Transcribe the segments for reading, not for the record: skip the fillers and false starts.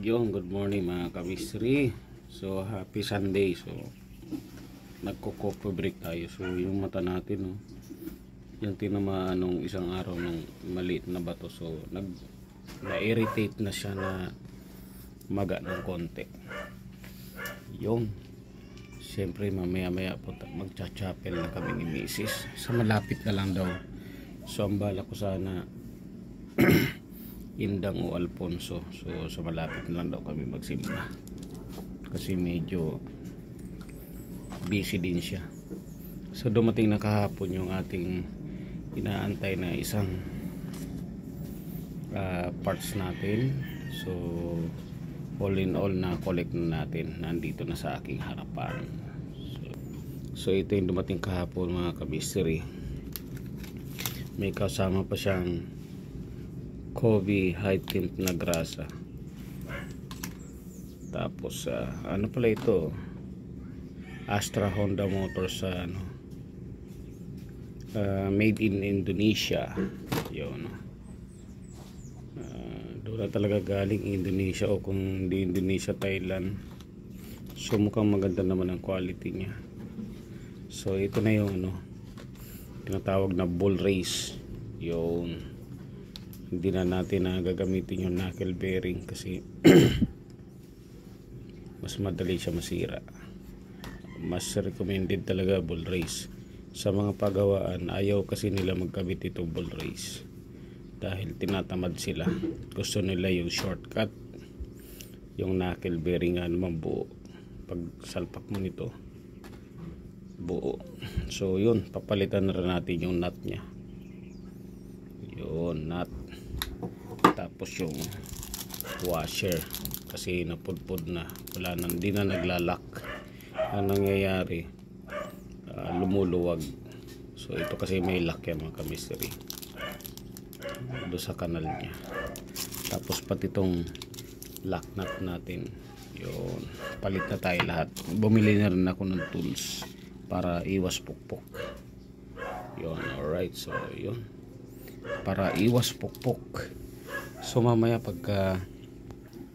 Yung good morning mga kamistri. So happy Sunday. So nagko-coffee break tayo. So yung mata natin, no, yung tinamaan nung isang araw ng maliit na bato. So na-irritate na siya na maga ng konti. Yung siyempre mamaya po magcha-chapel na kami ni Mrs. Sa malapit na lang daw. So ang bala ko sana Indang o Alfonso. So sa malapit na lang daw kami magsimba kasi medyo busy din siya. So dumating na kahapon yung ating inaantay na isang parts natin. So all in all na collect na natin, nandito na sa aking harapan. So ito yung dumating kahapon mga kabisteri. May kasama pa siyang Kobe high temp na grasa. Tapos ano pala ito, Astra Honda Motors, made in Indonesia. Yun, doon na talaga galing Indonesia, o kung di Indonesia, Thailand. So mukhang maganda naman ang quality niya. So ito na yung tinatawag na bull race. Yun, hindi na natin gagamitin yung knuckle bearing kasi mas madali siya masira. Mas recommended talaga bull race. Sa mga pagawaan, ayaw kasi nila magkabit ito bull race dahil tinatamad sila. Gusto nila yung shortcut, yung knuckle bearing naman buo. Pag salpak mo nito, buo. So yun, papalitan na rin natin yung nut nya. Yun, nut. Tapos yung washer kasi napudpud na, wala na, hindi na naglalak. Ang nangyayari, lumuluwag. So ito kasi may lock yan mga kamisteri doon sa kanal niya. Tapos pati itong lock nut natin, yun, palit na tayo lahat. Bumili na rin ako ng tools para iwas pukpok. Yun, alright. So yun, para iwas pukpok. So mamaya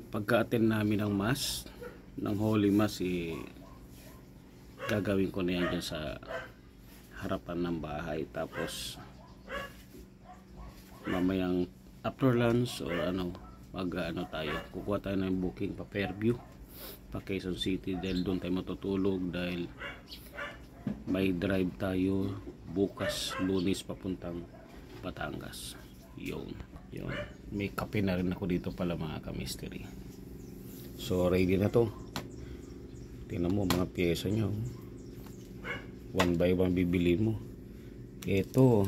pagka-attend namin ng mass, ng Holy Mass, gagawin ko na yan dyan sa harapan ng bahay. Tapos mamayang after lunch or tayo, kukuha tayo ng booking pa Fairview, pa Quezon City, dahil doon tayo matutulog dahil may drive tayo bukas Lunes papuntang Batangas. Yun. May kape na rin ako dito pala mga kamisteri. So ready na to. Tingnan mo mga pyesa nyo, one by one bibili mo. Itong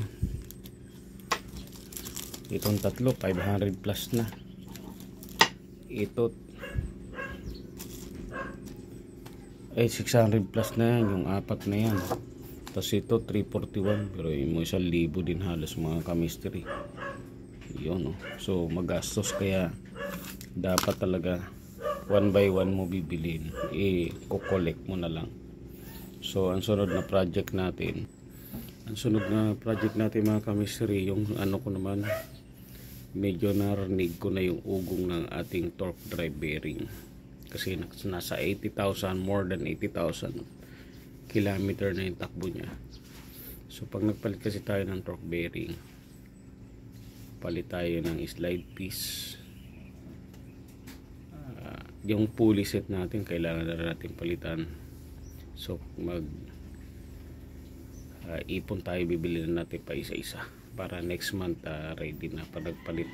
tatlo 500 plus na. Ito ay 600 plus na yan, yung apat na yan. Tapos ito 341, pero yung 1,000 din halos mga kamisteri. Yun, so magastos, kaya dapat talaga one by one mo bibilin, kukolek mo na lang. So ang sunod na project natin mga kamisteri, yung ko naman, medyo narinig ko na yung ugong ng ating torque drive bearing kasi nasa 80,000, more than 80,000 kilometer na yung takbo niya. So pag nagpalit kasi tayo ng torque bearing, palit tayo ng slide piece. Yung pulley set natin kailangan na natin palitan. So ipon tayo, bibili na natin pa isa-isa para next month ready na para nagpalit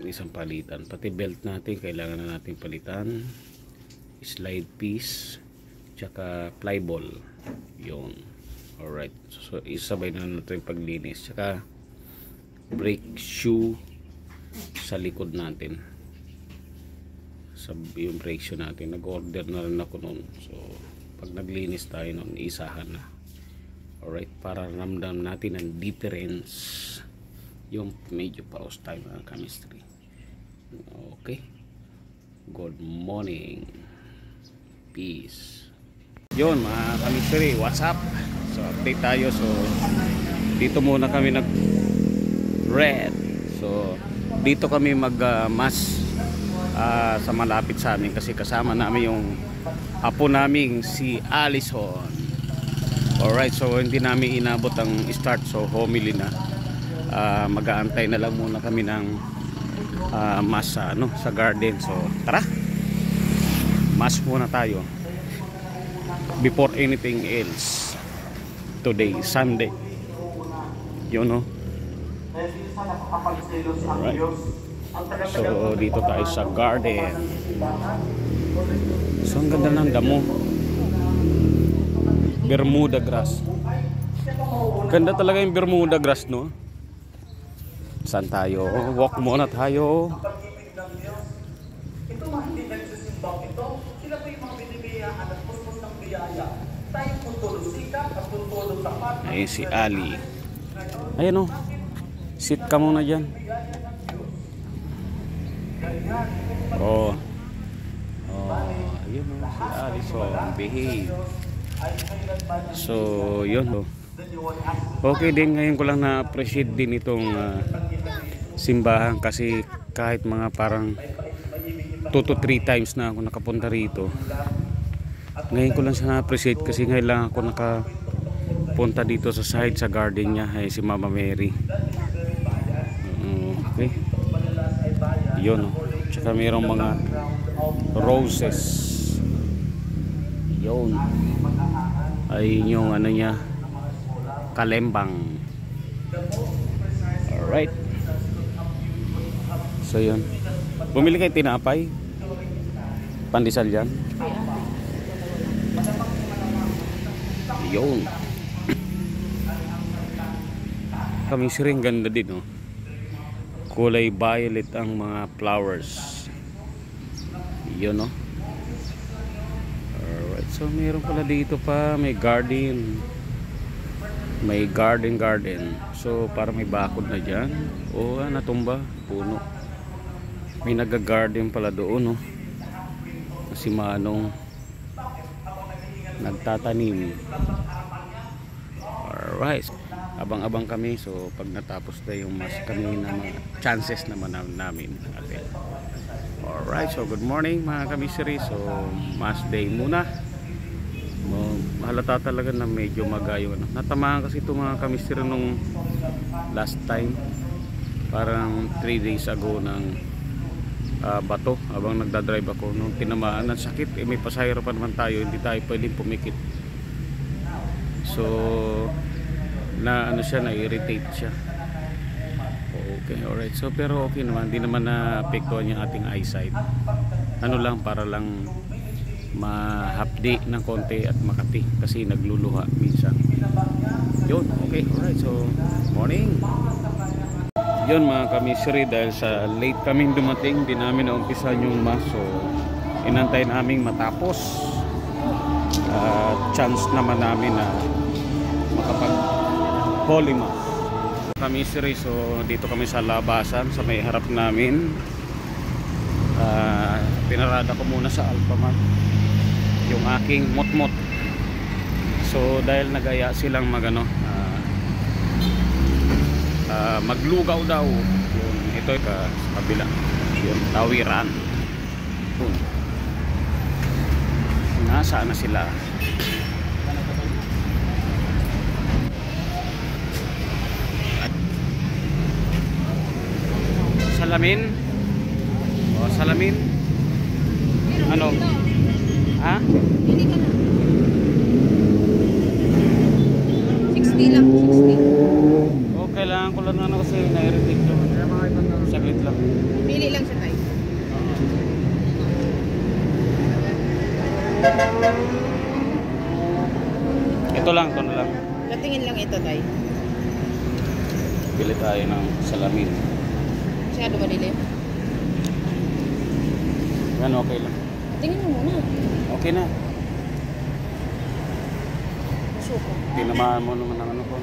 isang palitan. Pati belt natin kailangan na natin palitan, slide piece, tsaka fly ball. Yun, alright. So isabay na natin paglinis, tsaka brake shoe sa likod natin, yung brake shoe natin. Nag-order na rin ako noon. So pag naglinis tayo noon, isahan na. Alright, para ramdam natin ang difference, yung medyo paus tayo mga kamisteri. Okay, good morning, peace. Yun mga kamisteri, what's up? So update tayo. So dito muna kami red. So dito kami mag mass sa malapit sa amin kasi kasama namin yung apo naming si Allison. Alright, so hindi namin inabot ang start, so homily na. Mag-aantay na lang muna kami ng mass sa garden. So tara, mass muna tayo before anything else. Today Sunday, you know. Alright, so dito tayo sa garden. So ang ganda ng damo, Bermuda grass. Ganda talaga yung Bermuda grass, no? Saan tayo? Walk muna tayo. Ayun si Ali. Ayan o. Sit ka muna dyan. Oh. Ayun o. Si Allison. Behave. So yun. Okay din, ngayon ko lang na-appreciate din itong simbahan kasi kahit mga parang 2 to 3 times na ako nakapunta rito, ngayon ko lang siya na-appreciate kasi ngayon lang ako nakapunta dito sa side sa garden niya, ay si Mama Mary. Okay, yun. Tsaka mayroong mga roses. Yun ay yung ano niya, kalembang. Alright, so yun, bumili kayo tinapay pandesal dyan. Yun. Kami siring ganda din, no? Kulay violet ang mga flowers. Yun, no? Alright, so mayroon pala dito pa, may garden. May garden. So para may bakod na dyan. O natumba, puno. May nag-garden pala doon, no? Si Manong nagtatanim. Alright, abang-abang kami. So pag natapos na yung mas kami na mga chances naman namin. Alright, so good morning mga kamisiri. So mass day muna. Halata talaga na medyo magayo. Natamaan kasi ito mga kamisiri nung last time, parang 3 days ago ng bato habang nagdadrive ako. Nung tinamaan ng sakit, may pasahero pa naman tayo, hindi tayo pwedeng pumikit. So na ano siya, na-irritate siya. Okay, alright. So pero okay naman, hindi naman na-apektuhan yung ating eyesight. Ano lang, para lang mahapdi ng konti at makati kasi nagluluha minsan. Yun, okay, alright. So morning. Yun mga kamisri, dahil sa late kaming dumating, di namin naumpisan yung mass. So inantay namin matapos. Chance naman namin na makapag Holy Mass. Kamisri, so dito kami sa labasan sa may harap namin. Pinarada ko muna sa Alphamart yung aking motmot. So dahil nagaya silang magano, maglugaw daw. Yun, ito sa kabila. Yun, tawiran. Yun. Nasaan na sila? Salamin? O, salamin? Ano? Ha? Hindi ka na. 60 lang, 60. O, kailangan ko lang ano kasi na-irritate ko. Saglit lang. Pili lang siya tayo. Ito lang, ito na lang. Latingin lang ito tayo. Pili tayo ng salamin. Masyado madilim. Yan, okay lang. Tingin mo muna. Okay na. Suko. Tinamaan mo naman ang ano ko.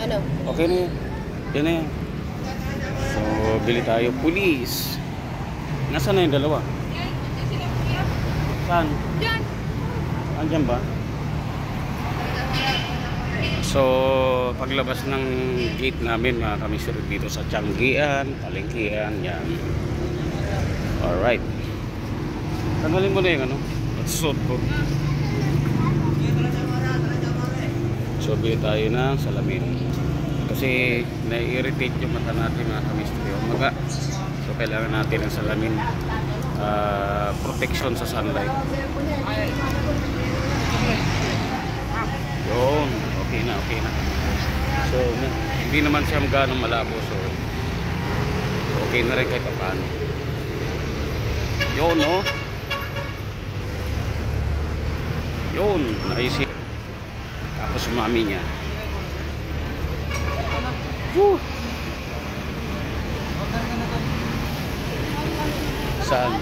Ano? Okay na yan. Yan na yan. So, bili tayo. Pulis. Nasaan na yung dalawa? Saan? Diyan. Andyan ba? So, paglabas ng gate namin, mga kamisir dito sa Tianggian, Palengkian, yan. Alright. Tanggalin mo na yung ano. At suot ko. So, bili tayo ng salamin. Kasi nai-irritate yung mata natin mga kamistri. Umaga. So, kailangan natin ng salamin. Protection sa sunlight. Yun. Okay na, okay na. So, hindi naman siya ganong malabo. So, okay na rin kahit paano. Yun, no? Yun. Naisip. Tapos mami niya. Woo! Saan?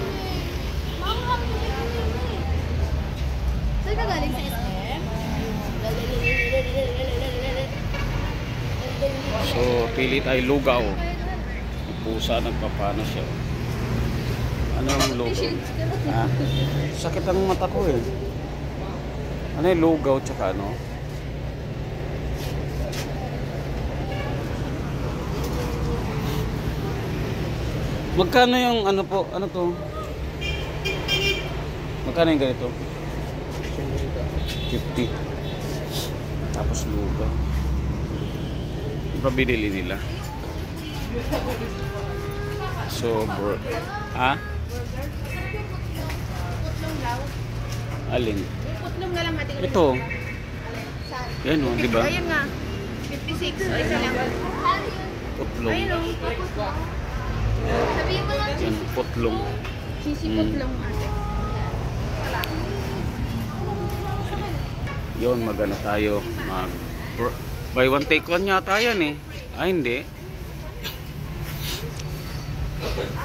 Saan ka galing sa SM? So, pili tayo lugaw. Pusa, nagpapano siya. Ano ang lugaw? Ha? Sakit ang mata ko eh. Ano yung lugaw tsaka ano? Magkano yung ano po? Ano to? Magkano yung ganito? 50. Tapos lugaw. Iba binili nila. So, ha? Alin? Putlong na lang natin. Ito. Yan o, di ba? Ayun nga. 56. Ay, isa lang. Putlong. Ayun o. Sabihin mo lang, Yan, putlong. Cheesy putlong ate. Yun, magana tayo. Buy one take one yata yan eh. Ay, hindi.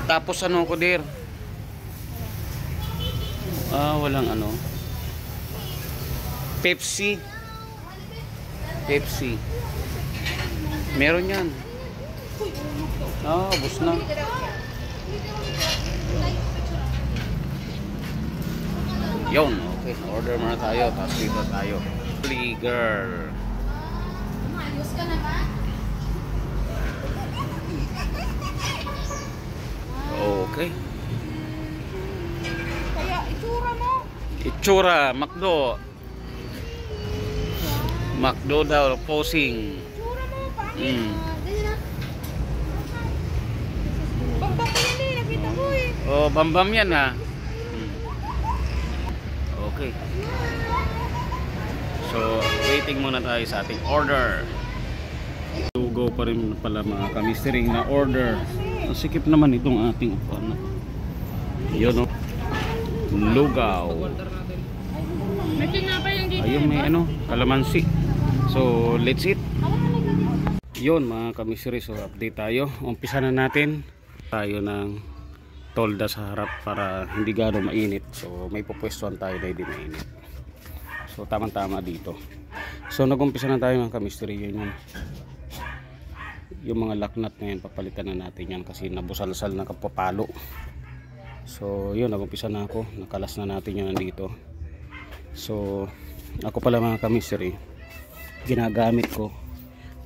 Tapos ano ko der? Walang ano. Pepsi. Pepsi. Meron yan. Bus na. Yun, okay. Order muna tayo. Tapos dito tayo. Girl. ayos ka naman. Okay. Kaya itsura mo. Itsura, McDo. McDo daw, posing. Itsura mo. Pangit. Dali na. Bambang ko yan eh. Nakita ko eh. Oh, bambam yan ha. Okay. So, waiting muna tayo sa ating order. Lugaw pa rin pala mga kamistering na order. Ang sikip naman itong ating upuan. Yun o. Lugaw. May tinapay yung dito. Ayun may ano, kalamansi. So, let's eat. Yun mga kamisteri, so update tayo. Umpisa na natin. Tayo ng tolda sa harap para hindi gano'ng mainit. So, may pupwestuhan tayo na hindi mainit. So, tamang-tama dito. So, nag-umpisa na tayo mga kamisteri. Yun yung mga laknat na yan, papalitan na natin yan kasi nabusalsal na kapapalo. So yun, nag-umpisa na ako, nakalas na natin yan nandito. So ako pala mga kamisteri, ginagamit ko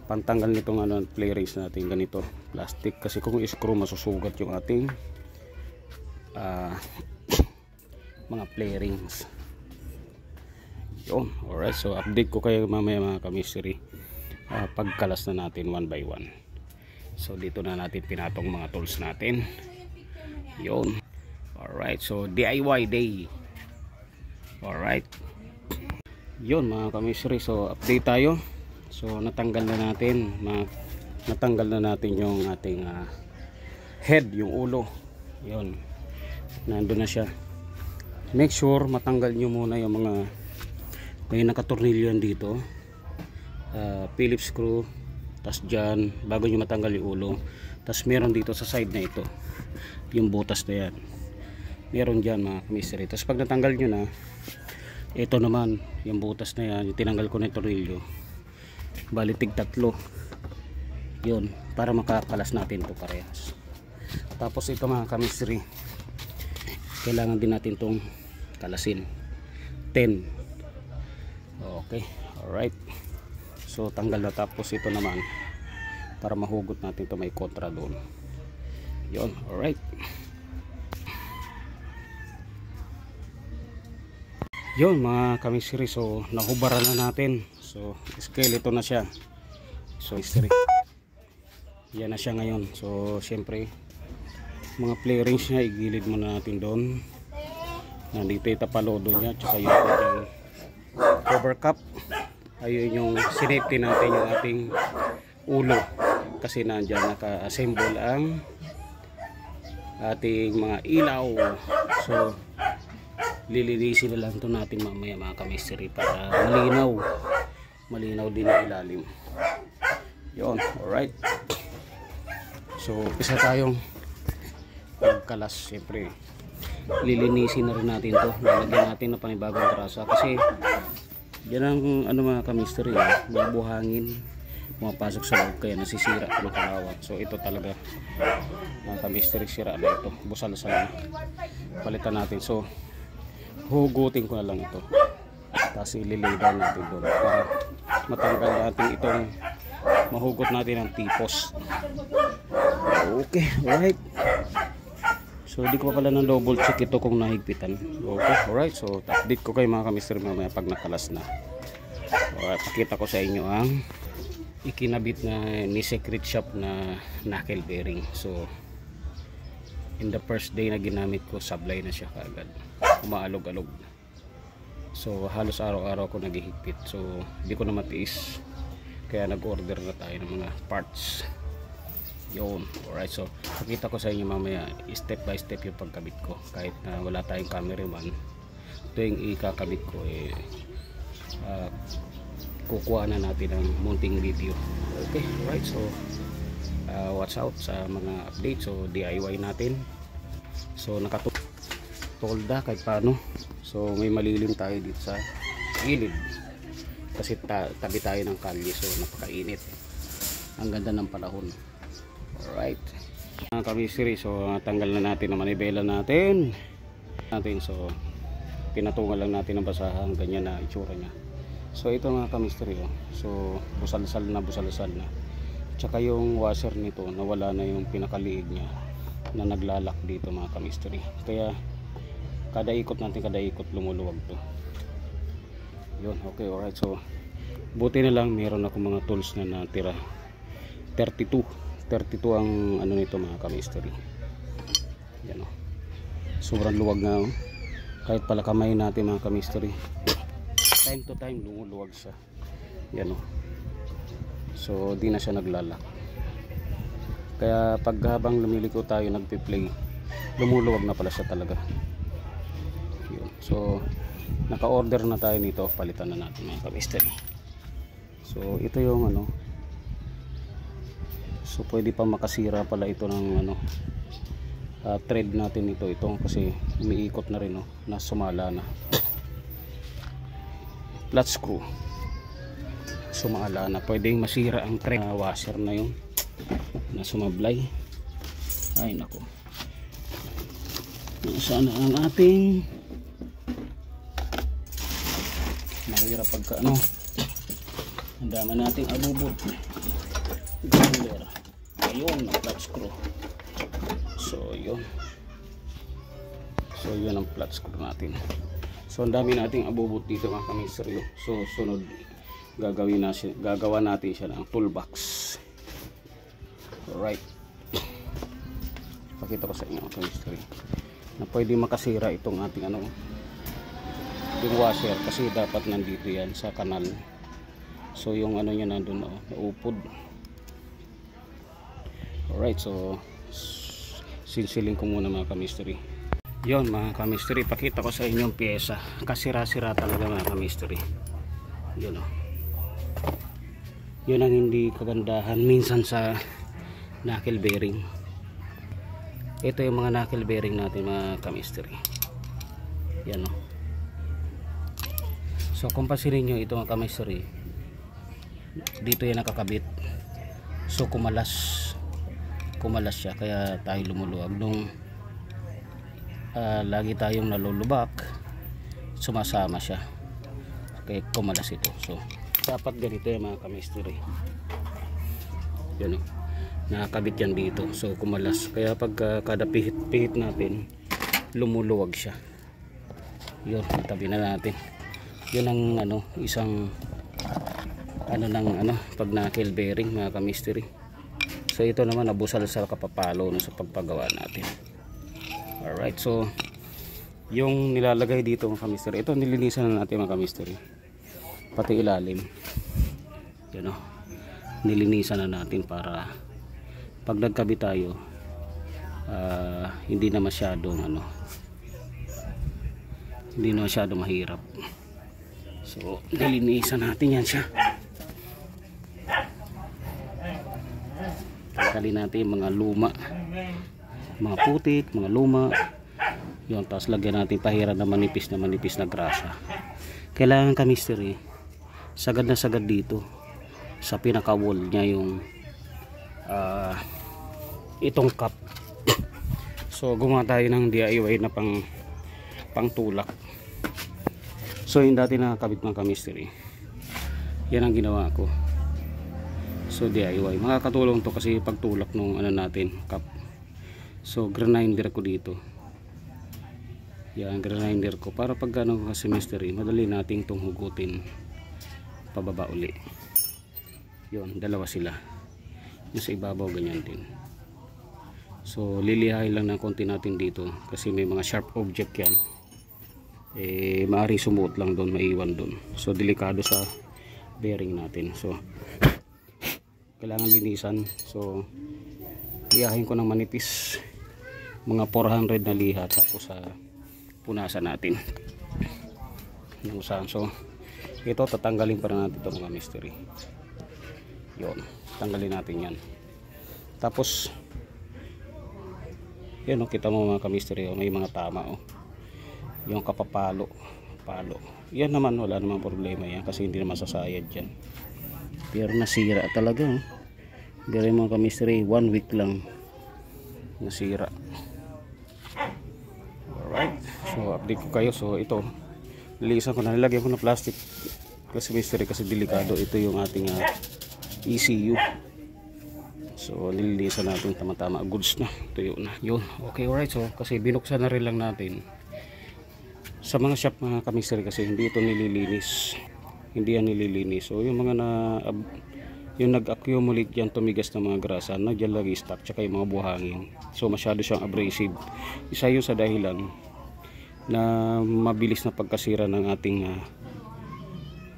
pantanggal nitong ano, play rings natin ganito, plastic, kasi kung i-screw masusugat yung ating mga play rings. Yun, alright, so update ko kayo mamaya mga kamisteri pagkalas na natin one by one. So dito na natin pinatong mga tools natin. Yun. Alright, so DIY day. Alright. Yun mga kamisri, so update tayo. So natanggal na natin yung ating head, yung ulo. Yun. Nandun na siya. Make sure matanggal nyo muna yung mga may nakatornilyo dito. Phillips screw, tas dyan bago nyo matanggal yung ulo. Tas meron dito sa side na ito yung butas na yan, meron dyan mga kamisri. Tas pag natanggal nyo na, ito naman yung butas na yan, yung tinanggal ko na yung tornilyo, balitig tatlo yun, para makakalas natin to parehas. Tapos ito mga kamisri, kailangan din natin tong kalasin 10. Okay, alright. So tanggal na, tapos ito naman para mahugot natin to, may kontra doon. Yun, alright. Yun mga kamisiri, so nahubaran na natin. So skeleton na siya. So mystery, yan na siya ngayon. So syempre mga flarings niya igilid muna natin doon. Nandito yung tapalodo niya, tsaka yung cover cup. Ayun yung sinipti natin yung ating ulo, kasi nandyan naka-assemble ang ating mga ilaw. So lilinisin na lang ito natin mamaya mga ka-mystery para malinaw din ang ilalim. Yun, alright. So isa tayong pagkalas. Siyempre lilinisin na rin natin to, lalagyan natin na panibagong trasa, kasi yan ang ano mga ka-mystery, may buhangin pumapasok sa loob kaya nasisira ng kalawat. So ito talaga mga ka-mystery, sira na ito, busal-sal na, palitan natin. So hugutin ko na lang ito, tapos ililay down natin doon para matanggal natin itong mahugot natin ang tipos. Okay, alright. So di ko pa pala ng double check ito kung nahigpitan. Okay, alright. So update ko kayo mga ka-mystery mamaya pag nakalas na. Alright, pakita ko sa inyo ang ikinabit na ni Secret Shop na knuckle bearing. So in the first day na ginamit ko, sablay na siya kaagad, umaalog-alog. So halos araw-araw ko naghihigpit. So di ko na matiis, kaya nag-order na tayo ng mga parts. Yun, alright. So pakita ko sa inyo mamaya step by step yung pagkabit ko, kahit na wala tayong cameraman. Ito yung ikakabit ko, kukuha na natin ng munting video. Okay, alright. So watch out sa mga update. So DIY natin, so nakatolda kahit paano. So may malilim tayo dito sa gilid kasi tabi tayo ng kalye, so napakainit, ang ganda ng panahon. Alright mga ka-mystery, so tanggal na natin ang manibela natin. So pinatungan lang natin ang basahan, ganyan na itsura nya. So ito mga ka-mystery, so busal-sal na, tsaka yung washer nito nawala na yung pinakaliig nya na naglalak dito mga ka-mystery, kaya kada ikot lumuluwag to. Yun, okay, alright. So buti na lang meron ako mga tools na natira. 32 ang ano nito mga ka-mystery. Yan, sobrang luwag na, kahit pala kamay natin mga ka-mystery, time to time lumuluwag siya. Yan, so di na siya naglalak, kaya pag habang lumiliko tayo nagpi-play, lumuluwag na pala siya talaga. Yun. So naka-order na tayo nito, palitan na natin mga ka-mystery. So ito yung ano, so pwede pa makasira pala ito ng ano, thread natin ito kasi umiikot na rin, na sumala na. Flat screw, sumala na, pwedeng masira ang thread. Washer na yun na sumablay. Ay nako, nasaan na ang ating mahirap pagka ano, ang dama nating abubot. Ayun ang flat screw. So yun ang flat screw natin. So ang dami nating abubot dito mga ka-mystery. So sunod gagawa natin siya ng toolbox. Alright, pakita ko sa inyo mga ka-mystery na pwede makasira itong ating ano, yung washer, kasi dapat nandito yan sa kanal. So yung ano niya nandun, naupod. Alright, so sinsiling ko muna mga ka-mystery. Yon mga ka-mystery, pakita ko sa inyo yung pyesa, kasira-sira talaga mga ka-mystery. Yun yun ang hindi kagandahan minsan sa knuckle bearing. Ito yung mga knuckle bearing natin mga ka-mystery. Yan so kung pansinin nyo ito mga ka-mystery, dito yan nakakabit. So kumalas siya, kaya tayo lumuluwag. Nung lagi tayong nalulubak, sumasama siya, kaya kumalas ito. So dapat ganito yung mga ka-mystery. Yan nakakabit yan dito, so kumalas, kaya pag kada pihit natin lumuluwag siya. Yun, tabi na natin. Yun ang ano, isang ano ng ano, pag knuckle bearing mga ka-mystery. So ito naman nabusal sa kapapalo no, sa pagpagawa natin. Alright, so yung nilalagay dito mga ka-mystery, ito nilinisan na natin mga ka-mystery, pati ilalim. Yan o, nilinisan na natin para pag nagkabit tayo hindi na masyadong ano, hindi na masyadong mahirap. So nilinisan natin yan siya. Tanggalin natin mga luma, mga putik, mga luma yun, tapos lagyan natin pahiran na manipis na grasa. Kailangan ka-mystery sagad na sagad dito sa pinaka wall niya yung itong cup. So gumawa tayo ng DIY na pang tulak. So yung dati nakakabit ng ka-mystery, yan ang ginawa ko. So DIY, makakatulong to kasi pagtulak nung ano natin cup. So grinder ko dito, yan grinder ko para pag ano kasi mystery, madali nating tong hugutin pababa uli. Yun, dalawa sila, yung sa ibabaw ganyan din. So lilihain lang ng konti natin dito kasi may mga sharp object yan, maaari sumuot lang doon, maiwan doon. So delikado sa bearing natin. So kailangan linisan. So lihahin ko ng manipis, mga 400 na liha, tapos punasan natin yung usahan. So ito tatanggalin pa rin natin ito mga mystery. Yun, tanggalin natin yan. Tapos yan, kita mo mga ka-mystery, may mga tama yung kapapalo yan naman, wala namang problema yan kasi hindi naman sasayad yan. Pero nasira talaga pero mga ka-mystery, 1 week lang nasira. Alright, so update ko kayo. So ito lilisan ko na, nilagyan ko ng plastic kasi mystery, kasi delikado ito yung ating ECU. So nililisan natin tama-tama, goods na, tuyo na yun. Okay, alright. So kasi binuksan na rin lang natin sa mga shop mga ka-mystery kasi hindi ito nililinis, hindi yan nililinis. So yung mga yung nag-accumulate dyan, tumigas na mga grasa, dyan lagi stock, tsaka yung mga buhangin. So masyado siyang abrasive. Isa yun sa dahilan na mabilis na pagkasira ng ating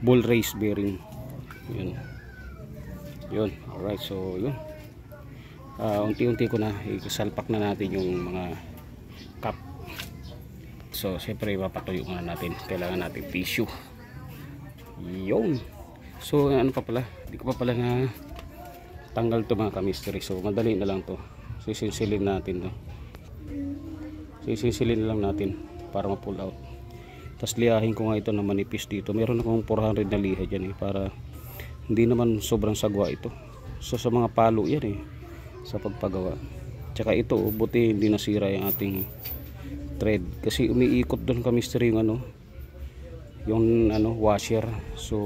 ball race bearing. Yun, alright. So yun, unti-unti ko na isalpak na natin yung mga cup. So siyempre papatuyo na natin, kailangan natin tissue. Yun. So ano pa pala, hindi ko pa pala na tanggal to mga ka-mystery. So madali na lang to, sisilin natin to, sisilin lang natin para ma-pull out. Tapos lihahin ko nga ito na manipis dito. Meron akong 400 na liha dyan para hindi naman sobrang sagwa ito. So sa mga palo yan sa pagpagawa. Tsaka ito buti hindi nasira yung ating thread kasi umiikot doon ka-mystery yung washer. So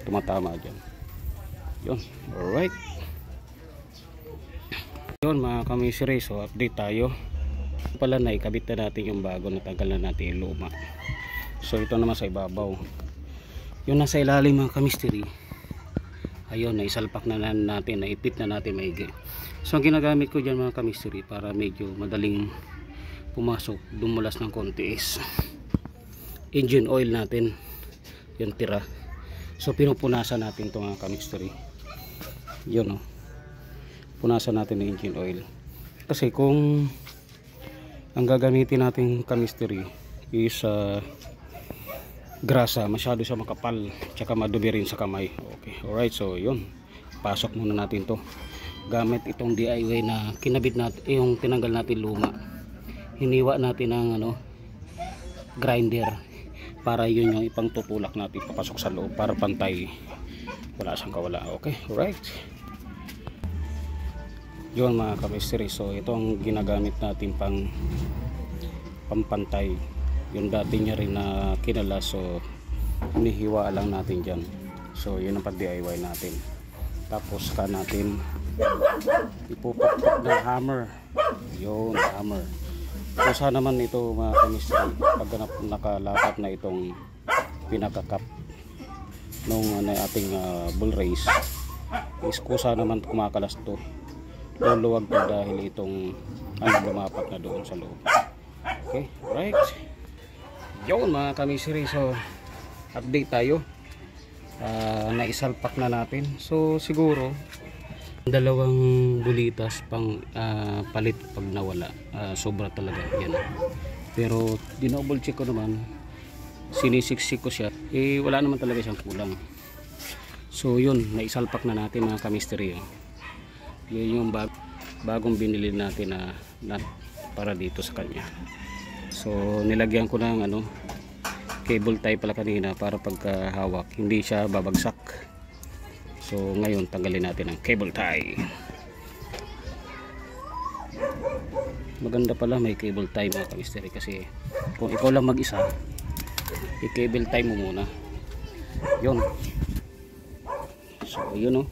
tumatama dyan. Yun, alright. Yun mga ka-mystery, so update tayo pala, na ikabit na natin yung bago, natanggal na natin yung luma. So ito naman sa ibabaw, yung nasa ilalim mga ka-mystery, ayun, naisalpak na natin, naipit na natin maigi. So ang ginagamit ko dyan mga ka-mystery para medyo madaling pumasok, dumulas ng konti is engine oil natin, yung tira. So pinupunasan natin ito mga ka-mystery. Yun punasan natin ng engine oil kasi kung ang gagamitin natin ka-mystery is grasa, masyado siya makapal, tsaka madumi rin sa kamay. Okay, alright. So yun, pasok muna natin to gamit itong DIY na kinabit natin, yung tinanggal natin luma, hiniwa natin ng grinder para yun yung ipang tutulak natin papasok sa loob para pantay, wala siyang kawala. Okay, alright. Yun mga ka-mystery, so ito ang ginagamit natin pampantay. Yung dati niya rin na kinala, so hinihiwa lang natin dyan. So yun ang pag-DIY natin. Tapos natin ipupukpok ng hammer. Yun, hammer. kusa naman ito mga kamistri pag nakalapat na itong pinakakap nung ating bull race is kusa naman kumakalas to, luluwag to dahil itong lumapat na doon sa loob. Okay, right, yun mga kamistri. So update tayo, naisalpak na natin. So siguro dalawang bulitas pang palit pag nawala, sobra talaga yan. Pero dinouble check ko naman, sinisiksik ko siya, wala naman talaga siyang kulang. So yun, naisalpak na natin mga kamisteri. Yun yung bagong binili natin na nut para dito sa kanya. So nilagyan ko ng cable tie pala kanina para pagkahawak hindi siya babagsak. So ngayon tanggalin natin ang cable tie. Maganda pala may cable tie mga kamisteri, kasi kung ikaw lang mag-isa, i-cable tie mo muna. Yun. So yun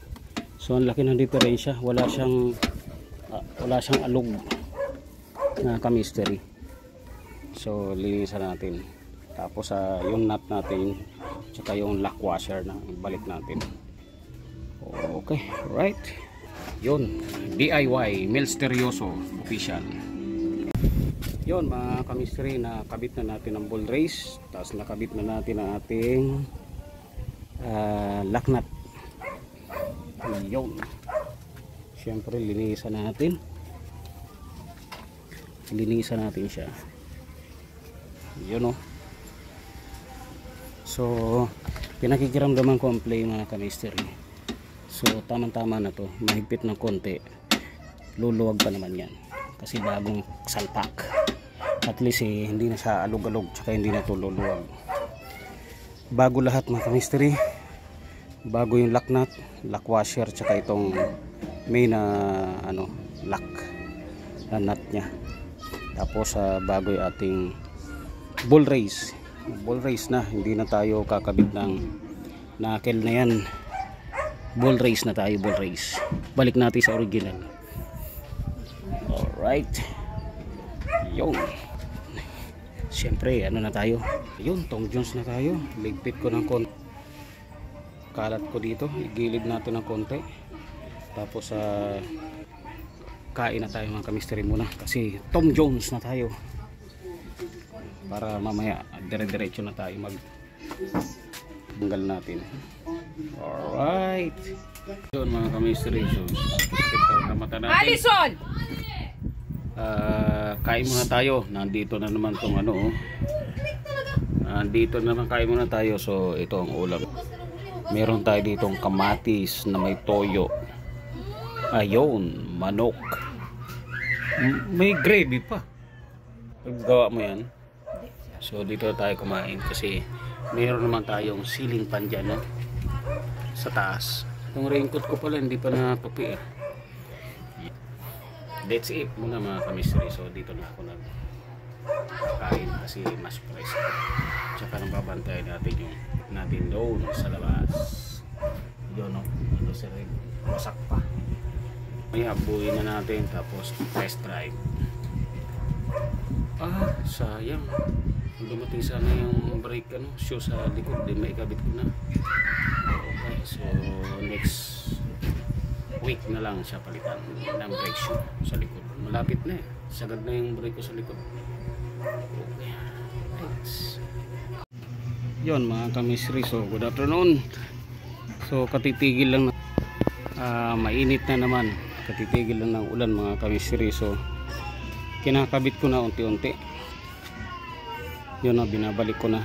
So ang laki ng diferensya. Wala siyang alog na kamisteri. So linisan natin. Tapos yung nut natin tsaka yung lock washer na balik natin. Okay, right. Yun, DIY Misteryoso official. Yun mga kamisteri, nakabit na natin ang bull race. Tapos nakabit na natin ang ating lock nut. Yun. Siyempre linisan natin. Linisan natin siya. Yun So pinakikiramdaman ko ang play mga kamisteri. So tamang-tama na to, mahigpit ng konti, luluwag pa naman yan kasi bagong salpak. At least hindi na siya alog-alog, tsaka hindi na to luluwag. Bago lahat mga kamisteri, bago yung lock nut, lock washer, tsaka itong main lock na nut nya. Tapos bago yung ating bull race na, hindi na tayo kakabit ng knuckle na yan. Bull race na tayo, bull race. Balik natin sa original. Alright. Yun. Siyempre, na tayo. Yun, Tom Jones na tayo. Ligpit ko ng konti. Kalat ko dito. Igilid natin ng konti. Tapos, kain na tayo mga kamisteri muna. Kasi Tom Jones na tayo. Para mamaya, dire-diretso na tayo tanggal natin. Alright. Yun mga kamisteri. So, mata natin. Alison! Kain muna tayo. Nandito na naman tong nandito naman, kain muna tayo. So ito ang ulam. Meron tayo ditong kamatis na may toyo. Ayun, manok. May gravy pa. Gawa mo yan. So dito tayo kumain kasi meron naman tayong ceiling fan dyan sa taas. Yung raincoat ko pala hindi pa napapi. That's it muna mga kamisteri. So dito na ako nagkain kasi mas fresh. Tsaka nang babantayan natin doon sa labas. Yun si Red, wasak pa. May abuin na natin tapos test drive. Sayang. Dumating sana yung brake shoe sa likod, din maikabit ko na. Okay, so next week na lang siya palitan ng brake shoe sa likod. Malapit na sagad na yung brake ko sa likod. Okay, thanks. Yun mga kamisteri, so good afternoon. So katitigil lang mainit na naman, katitigil lang ng ulan mga kamisteri. So kinakabit ko na unti-unti. Yun binabalik ko na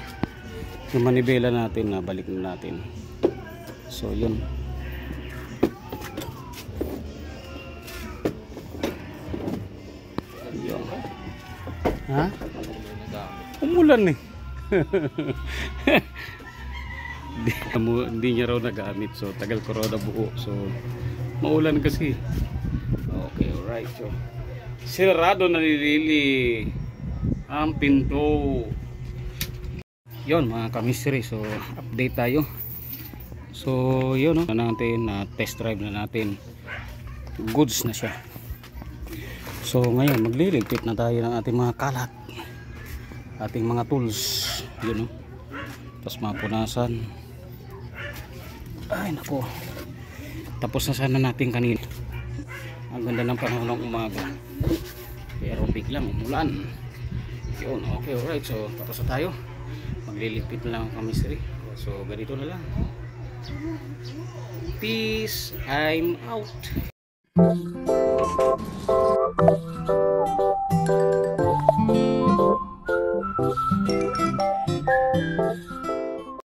yung manibela natin, nabalik na natin. So yun. Yun. Ha? Umulan hindi niya raw nagamit, so tagal ko raw na buo, so maulan kasi. Okay, alright. So sirado na nilili ang pinto. Yun mga kamisteri, so update tayo. So yun natin, test drive na natin. Goods na siya. So ngayon magliligpit na tayo ng ating mga kalat, ating mga tools, yun, no? Tapos mapunasan. Ay nako, tapos na sana natin kanina. Ang ganda ng panahon ng umaga, pero biglang umulan. Yun, okay, alright. So tapos na tayo, magliligpit na lang kami sir. So ganito na lang. Peace, I'm out.